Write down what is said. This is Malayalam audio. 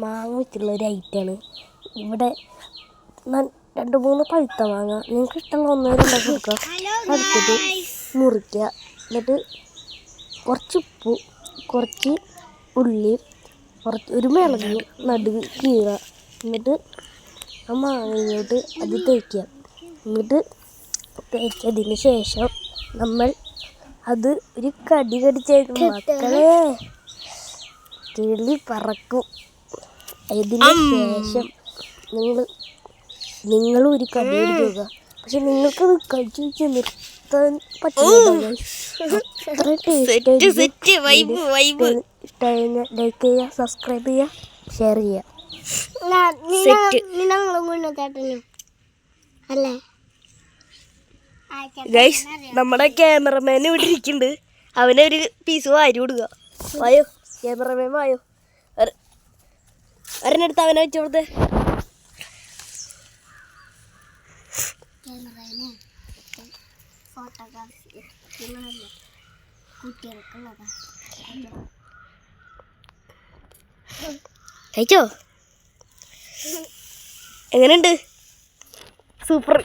മാങ്ങ വെച്ചിട്ടുള്ള ഒരു ഐറ്റമാണ്. ഇവിടെ 2-3 പഴുത്ത മാങ്ങ നിങ്ങൾക്ക് ഇഷ്ടമുള്ള 1-2 കൊടുക്കുക. അടുത്തിട്ട് മുറിക്കുക. എന്നിട്ട് കുറച്ച് ഉപ്പ്, കുറച്ച് ഉള്ളി, ഒരു മിളക് നടുവ് കീറുക. എന്നിട്ട് ആ മാങ്ങയോട്ട് അത് തേക്കുക. എന്നിട്ട് തേച്ചതിന് ശേഷം നമ്മൾ അത് ഒരു കടി കടിച്ചായിരുന്നു മക്കളെ കിളി പറക്കും. ഇതിന് ശേഷം നിങ്ങൾ ഒരു കടി കടിക്കുക. പക്ഷെ നിങ്ങൾക്കത് കഴിച്ചു വെച്ച് നിർത്താൻ പറ്റില്ല. ഇഷ്ടമായ ലൈക്ക് ചെയ്യുക, സബ്സ്ക്രൈബ് ചെയ്യുക, ഷെയർ ചെയ്യുക. ഗൈസ്, നമ്മുടെ ക്യാമറമാൻ ഇവിടെ ഇരിക്കുന്നുണ്ട്. അവനൊരു പീസ് വാരി കൊടുക്കുക. വായോ ക്യാമറമാൻ, വായോ. ഒരെണ്ണെടുത്ത് അവനെ വെച്ചു കൊടുത്തേ. കഴിച്ചോ? എങ്ങനെയുണ്ട്? സൂപ്പർ.